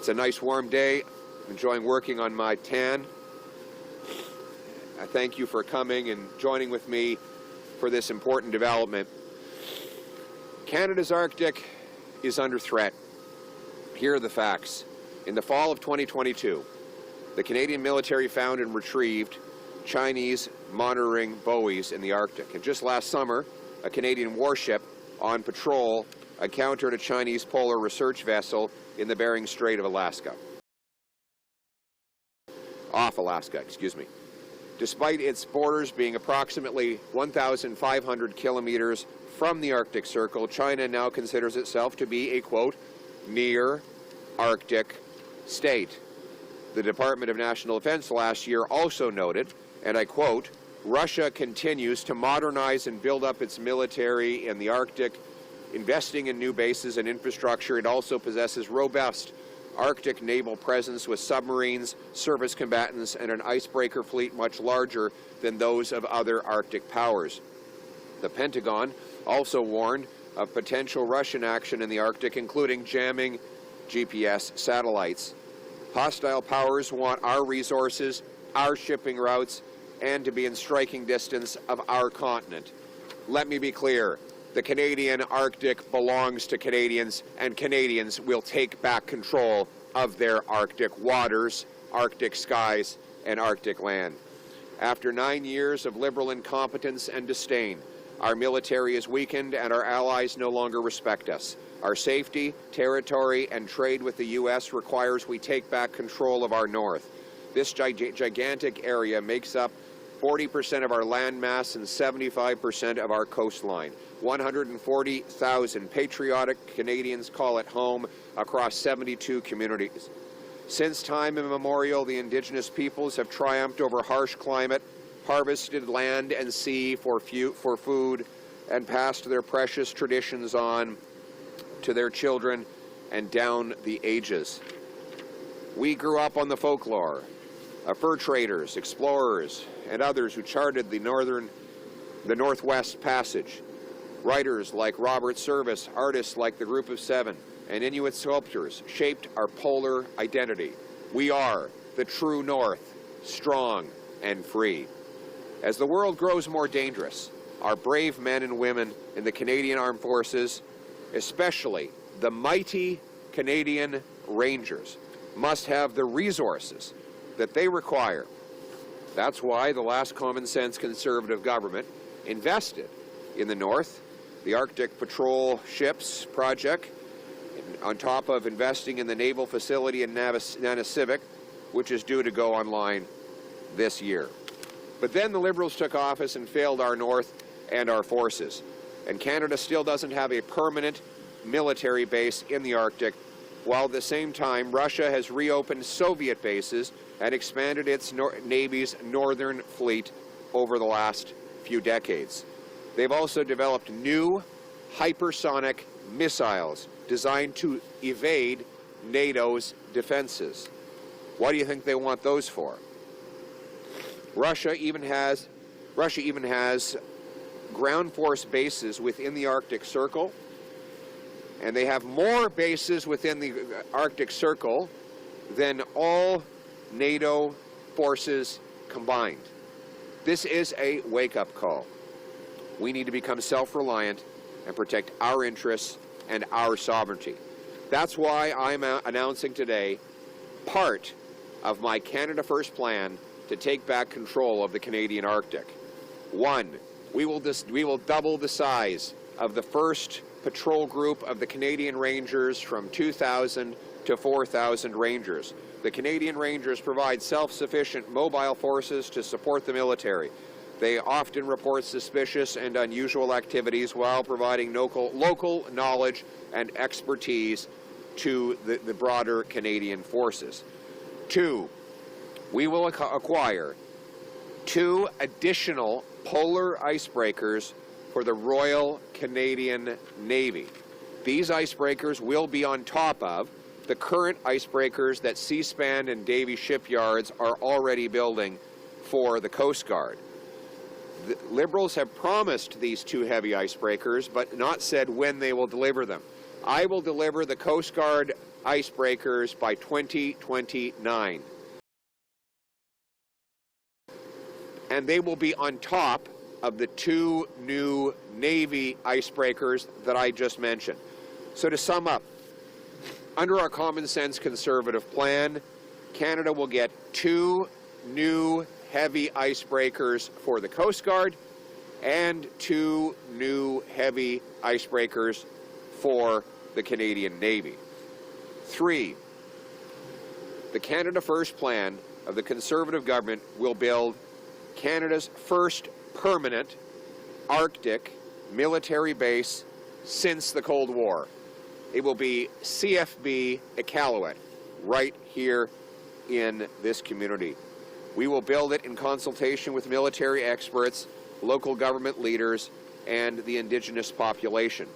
It's a nice warm day. I'm enjoying working on my tan. I thank you for coming and joining with me for this important development. Canada's Arctic is under threat. Here are the facts. In the fall of 2022, the Canadian military found and retrieved Chinese monitoring buoys in the Arctic. And just last summer, a Canadian warship on patrol encountered a Chinese polar research vessel in the Bering Strait of Alaska. Off Alaska, excuse me. Despite its borders being approximately 1,500 kilometers from the Arctic Circle, China now considers itself to be a, quote, near Arctic state. The Department of National Defense last year also noted, and I quote, Russia continues to modernize and build up its military in the Arctic, investing in new bases and infrastructure. It also possesses robust Arctic naval presence with submarines, surface combatants, and an icebreaker fleet much larger than those of other Arctic powers. The Pentagon also warned of potential Russian action in the Arctic, including jamming GPS satellites. Hostile powers want our resources, our shipping routes, and to be in striking distance of our continent. Let me be clear. The Canadian Arctic belongs to Canadians, and Canadians will take back control of their Arctic waters, Arctic skies, and Arctic land. After 9 years of liberal incompetence and disdain, our military is weakened and our allies no longer respect us. Our safety, territory, and trade with the U.S. requires we take back control of our north. This gigantic area makes up 40% of our land mass and 75% of our coastline. 140,000 patriotic Canadians call it home across 72 communities. Since time immemorial, the Indigenous peoples have triumphed over harsh climate, harvested land and sea for food, and passed their precious traditions on to their children and down the ages. We grew up on the folklore of fur traders, explorers, and others who charted the Northwest Passage. Writers like Robert Service, artists like the Group of Seven, and Inuit sculptors shaped our polar identity. We are the true North, strong and free. As the world grows more dangerous, our brave men and women in the Canadian Armed Forces, especially the mighty Canadian Rangers, must have the resources that they require. That's why the last Common Sense Conservative government invested in the North, the Arctic Patrol Ships Project, on top of investing in the naval facility in Nanisivik, which is due to go online this year. But then the Liberals took office and failed our North and our forces. And Canada still doesn't have a permanent military base in the Arctic, while at the same time Russia has reopened Soviet bases and expanded its Navy's northern fleet over the last few decades. They've also developed new hypersonic missiles designed to evade NATO's defenses. What do you think they want those for? Russia even has ground force bases within the Arctic Circle, and they have more bases within the Arctic Circle than all NATO forces combined. This is a wake-up call. We need to become self-reliant and protect our interests and our sovereignty. That's why I'm announcing today part of my Canada First plan to take back control of the Canadian Arctic. One, we will double the size of the first patrol group of the Canadian Rangers from 2,000 to 4,000 Rangers. The Canadian Rangers provide self-sufficient mobile forces to support the military. They often report suspicious and unusual activities while providing local knowledge and expertise to the broader Canadian forces. Two, we will acquire 2 additional polar icebreakers for the Royal Canadian Navy. These icebreakers will be on top of the current icebreakers that Seaspan and Davie shipyards are already building for the Coast Guard. The Liberals have promised these 2 heavy icebreakers, but not said when they will deliver them. I will deliver the Coast Guard icebreakers by 2029. And they will be on top of the 2 new Navy icebreakers that I just mentioned. So to sum up, under our common sense conservative plan, Canada will get 2 new heavy icebreakers for the Coast Guard and 2 new heavy icebreakers for the Canadian Navy. 3, the Canada First plan of the Conservative government will build Canada's first permanent Arctic military base since the Cold War. It will be CFB Iqaluit, right here in this community. We will build it in consultation with military experts, local government leaders, and the Indigenous population.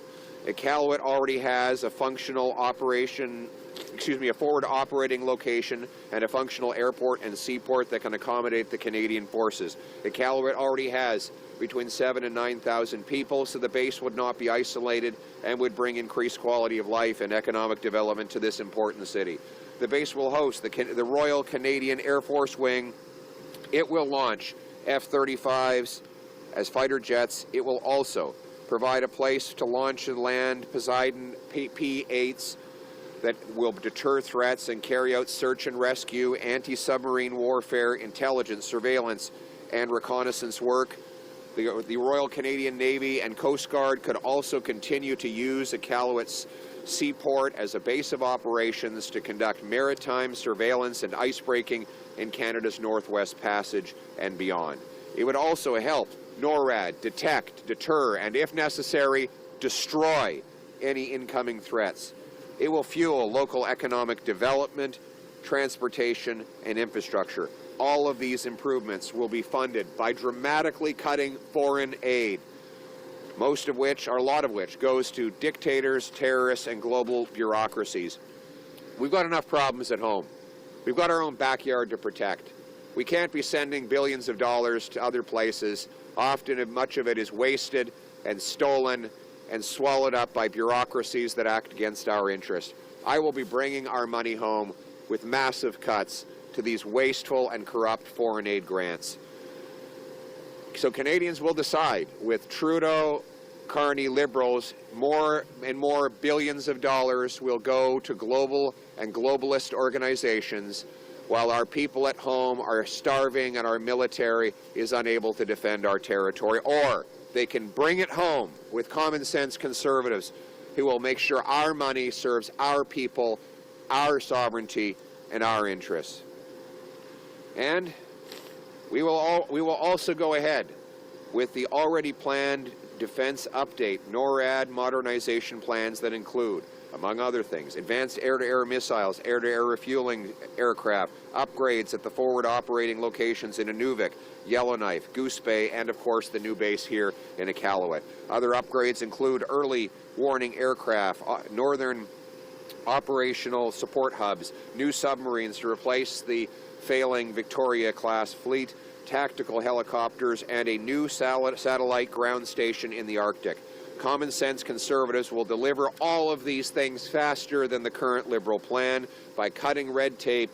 Iqaluit already has a functional a forward operating location and a functional airport and seaport that can accommodate the Canadian forces. Iqaluit already has between 7,000 and 9,000 people, so the base would not be isolated and would bring increased quality of life and economic development to this important city. The base will host the Royal Canadian Air Force Wing. It will launch F-35s as fighter jets. It will also provide a place to launch and land Poseidon P-8s that will deter threats and carry out search and rescue, anti-submarine warfare, intelligence, surveillance, and reconnaissance work. The Royal Canadian Navy and Coast Guard could also continue to use Iqaluit's seaport as a base of operations to conduct maritime surveillance and icebreaking in Canada's Northwest Passage and beyond. It would also help NORAD detect, deter, and if necessary, destroy any incoming threats. It will fuel local economic development, transportation, and infrastructure. All of these improvements will be funded by dramatically cutting foreign aid, most of which, or a lot of which, goes to dictators, terrorists, and global bureaucracies. We've got enough problems at home. We've got our own backyard to protect. We can't be sending billions of dollars to other places. Often much of it is wasted and stolen and swallowed up by bureaucracies that act against our interests. I will be bringing our money home with massive cuts to these wasteful and corrupt foreign aid grants. So Canadians will decide, with Trudeau, Carney, Liberals, more and more billions of dollars will go to global and globalist organizations, while our people at home are starving and our military is unable to defend our territory. Or they can bring it home with common sense conservatives who will make sure our money serves our people, our sovereignty, and our interests. And we will also go ahead with the already planned defense update, NORAD modernization plans that include, among other things, advanced air-to-air missiles, air-to-air refueling aircraft, upgrades at the forward operating locations in Inuvik, Yellowknife, Goose Bay, and of course the new base here in Iqaluit. Other upgrades include early warning aircraft, northern operational support hubs, new submarines to replace the failing Victoria-class fleet, tactical helicopters, and a new satellite ground station in the Arctic. Common sense conservatives will deliver all of these things faster than the current Liberal plan by cutting red tape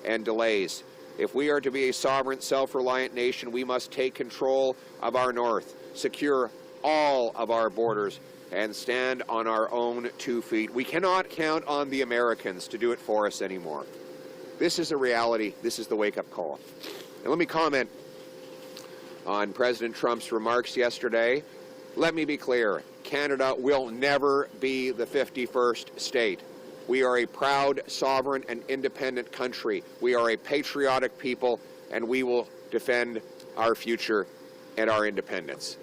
and delays. If we are to be a sovereign, self-reliant nation, we must take control of our north, secure all of our borders, and stand on our own 2 feet. We cannot count on the Americans to do it for us anymore. This is a reality. This is the wake-up call. And let me comment on President Trump's remarks yesterday. Let me be clear. Canada will never be the 51st state. We are a proud, sovereign, and independent country. We are a patriotic people, and we will defend our future and our independence.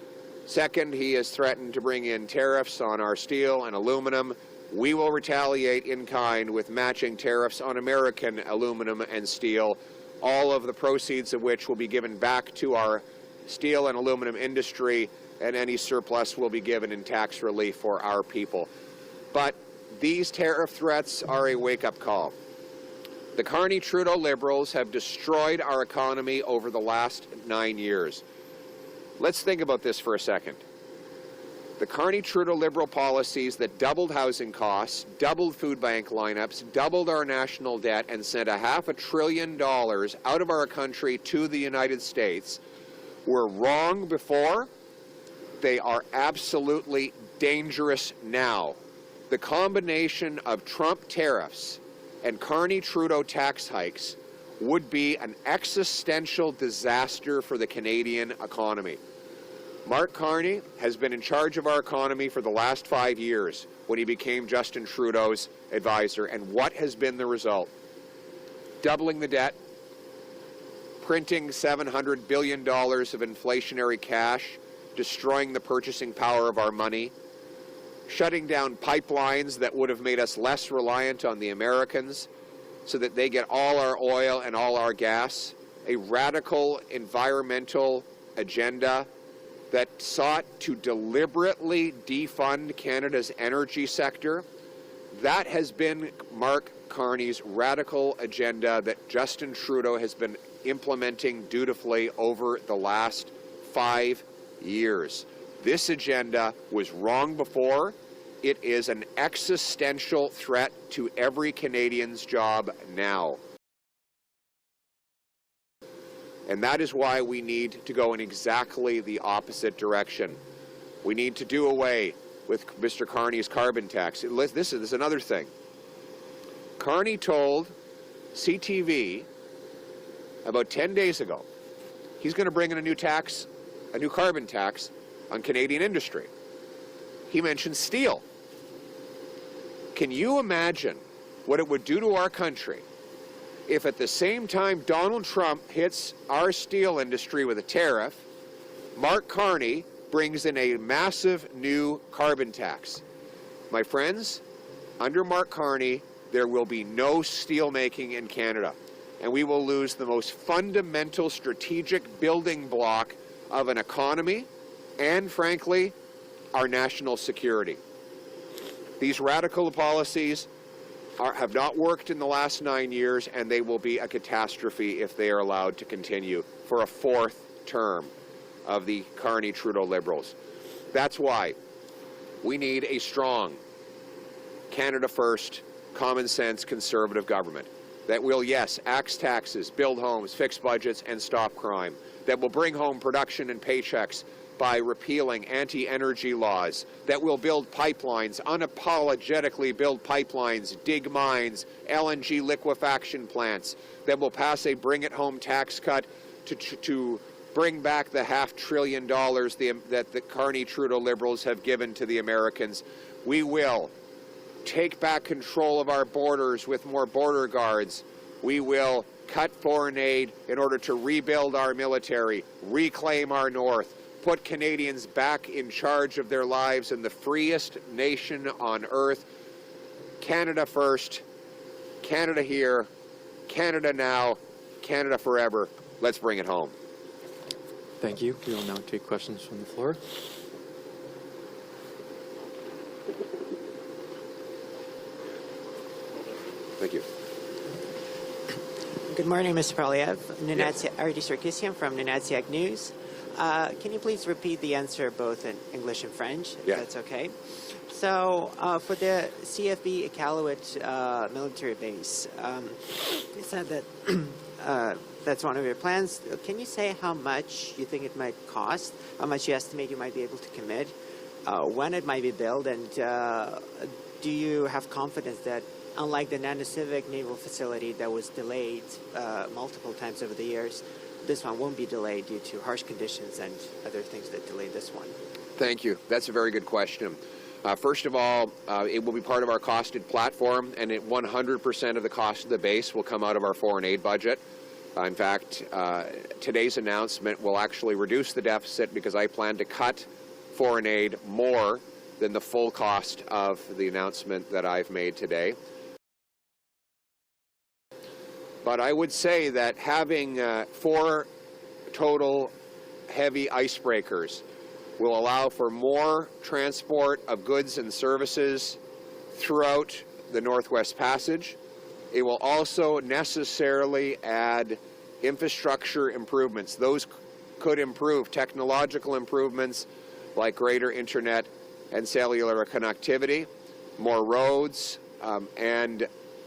Second, he has threatened to bring in tariffs on our steel and aluminum. We will retaliate in kind with matching tariffs on American aluminum and steel, all of the proceeds of which will be given back to our steel and aluminum industry, and any surplus will be given in tax relief for our people. But these tariff threats are a wake-up call. The Carney-Trudeau Liberals have destroyed our economy over the last 9 years. Let's think about this for a second. The Carney-Trudeau Liberal policies that doubled housing costs, doubled food bank lineups, doubled our national debt, and sent $500 billion out of our country to the United States were wrong before. They are absolutely dangerous now. The combination of Trump tariffs and Carney-Trudeau tax hikes would be an existential disaster for the Canadian economy. Mark Carney has been in charge of our economy for the last 5 years when he became Justin Trudeau's advisor. And what has been the result? Doubling the debt, printing $700 billion of inflationary cash, destroying the purchasing power of our money, shutting down pipelines that would have made us less reliant on the Americans so that they get all our oil and all our gas, a radical environmental agenda that sought to deliberately defund Canada's energy sector. That has been Mark Carney's radical agenda that Justin Trudeau has been implementing dutifully over the last 5 years. This agenda was wrong before. It is an existential threat to every Canadian's job now. And that is why we need to go in exactly the opposite direction. We need to do away with Mr. Carney's carbon tax. This is another thing. Carney told CTV about 10 days ago he's going to bring in a new tax, a new carbon tax on Canadian industry. He mentioned steel. Can you imagine what it would do to our country if at the same time Donald Trump hits our steel industry with a tariff, Mark Carney brings in a massive new carbon tax? My friends, under Mark Carney, there will be no steel making in Canada, and we will lose the most fundamental strategic building block of an economy and, frankly, our national security. These radical policies have not worked in the last 9 years, and they will be a catastrophe if they are allowed to continue for a 4th term of the Carney-Trudeau Liberals. That's why we need a strong, Canada-first, common-sense Conservative government that will, yes, axe taxes, build homes, fix budgets, and stop crime, that will bring home production and paychecks by repealing anti-energy laws, that will build pipelines, unapologetically build pipelines, dig mines, LNG liquefaction plants, that will pass a bring-it-home tax cut to bring back the $500 billion that the Carney-Trudeau Liberals have given to the Americans. We will take back control of our borders with more border guards. We will cut foreign aid in order to rebuild our military, reclaim our north, put Canadians back in charge of their lives in the freest nation on earth. Canada first, Canada here, Canada now, Canada forever. Let's bring it home. Thank you. We will now take questions from the floor. Thank you. Good morning, Mr. Poilievre. Yes. Artie Sarkisian from Nunatsiag News. Can you please repeat the answer both in English and French, if that's okay? So, for the CFB Iqaluit military base, you said that that's one of your plans. Can you say how much you think it might cost, how much you estimate you might be able to commit, when it might be built, and do you have confidence that, unlike the Nanisivik naval facility that was delayed multiple times over the years, this one won't be delayed due to harsh conditions and other things that delayed this one? Thank you. That's a very good question. First of all, it will be part of our costed platform, and 100% of the cost of the base will come out of our foreign aid budget. In fact, today's announcement will actually reduce the deficit because I plan to cut foreign aid more than the full cost of the announcement that I've made today. But I would say that having 4 total heavy icebreakers will allow for more transport of goods and services throughout the Northwest Passage. It will also necessarily add infrastructure improvements. Those could improve technological improvements like greater internet and cellular connectivity, more roads, and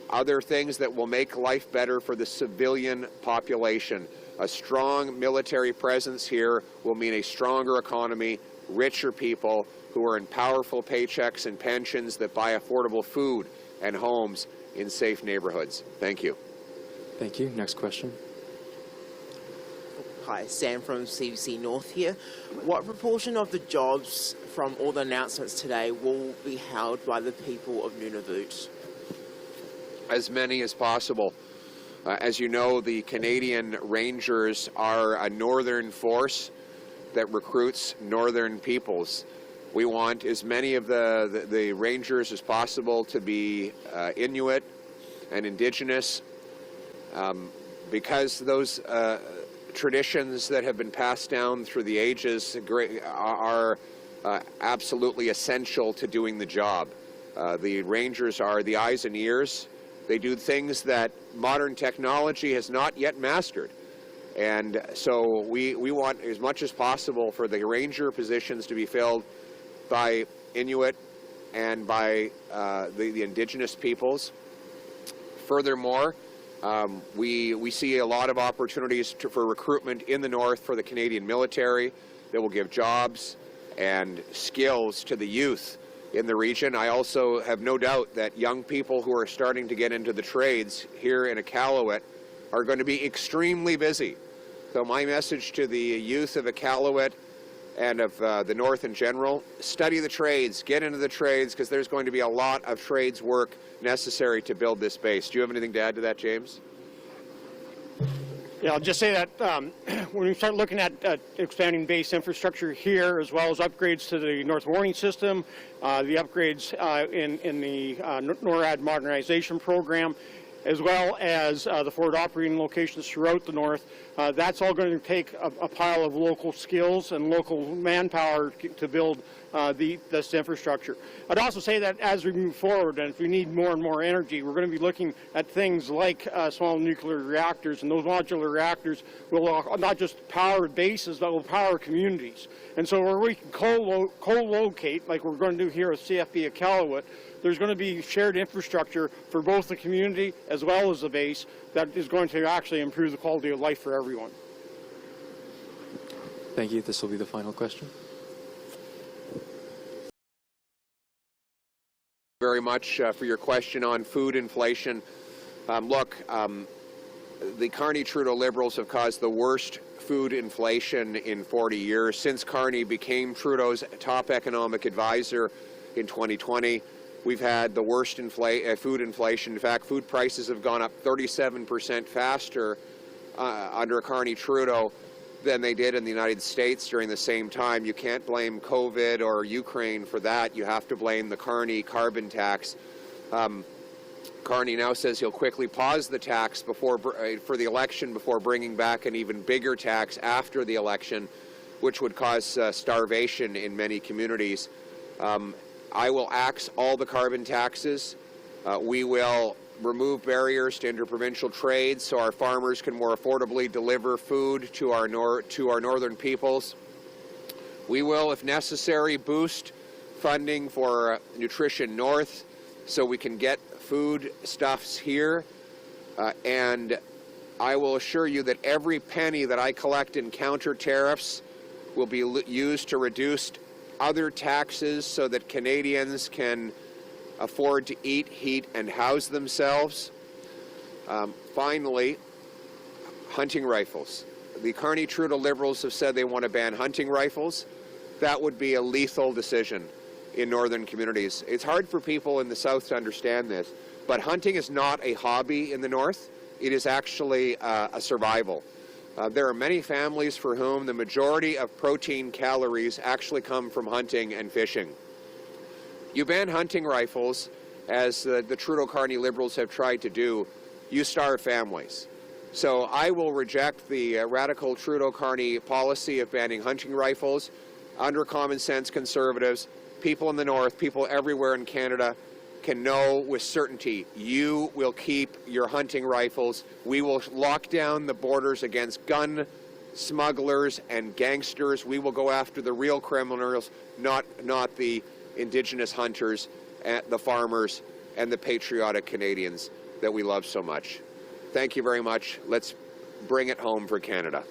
other things that will make life better for the civilian population. A strong military presence here will mean a stronger economy, richer people who are in powerful paychecks and pensions that buy affordable food and homes in safe neighborhoods. Thank you. Thank you. Next question. Hi, Sam from CBC North here. What proportion of the jobs from all the announcements today will be held by the people of Nunavut? As many as possible. As you know, the Canadian Rangers are a northern force that recruits northern peoples. We want as many of the Rangers as possible to be Inuit and Indigenous, because those traditions that have been passed down through the ages are absolutely essential to doing the job. The Rangers are the eyes and ears. They do things that modern technology has not yet mastered. And so we want as much as possible for the Ranger positions to be filled by Inuit and by the Indigenous peoples. Furthermore, we see a lot of opportunities for recruitment in the North for the Canadian military that will give jobs and skills to the youth in the region. I also have no doubt that young people who are starting to get into the trades here in Iqaluit are going to be extremely busy. So my message to the youth of Iqaluit and of the North in general, study the trades, get into the trades, because there's going to be a lot of trades work necessary to build this base. Do you have anything to add to that, James? Yeah, I'll just say that when we start looking at expanding base infrastructure here, as well as upgrades to the North Warning System, the upgrades in the NORAD modernization program, as well as the forward operating locations throughout the North, that's all going to take a pile of local skills and local manpower to build this infrastructure. I'd also say that as we move forward, and if we need more and more energy, we're going to be looking at things like small nuclear reactors, and those modular reactors will not just power bases, but will power communities. And so where we can co-locate, like we're going to do here with CFB Iqaluit, there's going to be shared infrastructure for both the community as well as the base that is going to actually improve the quality of life for everyone. Thank you. This will be the final question. Very much for your question on food inflation. The Carney-Trudeau Liberals have caused the worst food inflation in 40 years. Since Carney became Trudeau's top economic advisor in 2020, we've had the worst food inflation. In fact, food prices have gone up 37% faster under Carney-Trudeau than they did in the United States during the same time. You can't blame COVID or Ukraine for that. You have to blame the Carney carbon tax. Carney now says he'll quickly pause the tax for the election before bringing back an even bigger tax after the election, which would cause starvation in many communities. I will axe all the carbon taxes. We will remove barriers to interprovincial trade so our farmers can more affordably deliver food to our northern peoples. We will, if necessary, boost funding for Nutrition North so we can get foodstuffs here. And I will assure you that every penny that I collect in counter tariffs will be used to reduce other taxes so that Canadians can afford to eat, heat, and house themselves. Finally, hunting rifles. The Carney-Trudeau Liberals have said they want to ban hunting rifles. That would be a lethal decision in northern communities. It's hard for people in the South to understand this, but hunting is not a hobby in the North. It is actually a survival. There are many families for whom the majority of protein calories actually come from hunting and fishing. You ban hunting rifles, as the Trudeau-Carney Liberals have tried to do, you starve families. So I will reject the radical Trudeau-Carney policy of banning hunting rifles. Under common sense Conservatives, people in the North, people everywhere in Canada can know with certainty you will keep your hunting rifles. We will lock down the borders against gun smugglers and gangsters. We will go after the real criminals, not the Indigenous hunters, the farmers, and the patriotic Canadians that we love so much. Thank you very much. Let's bring it home for Canada.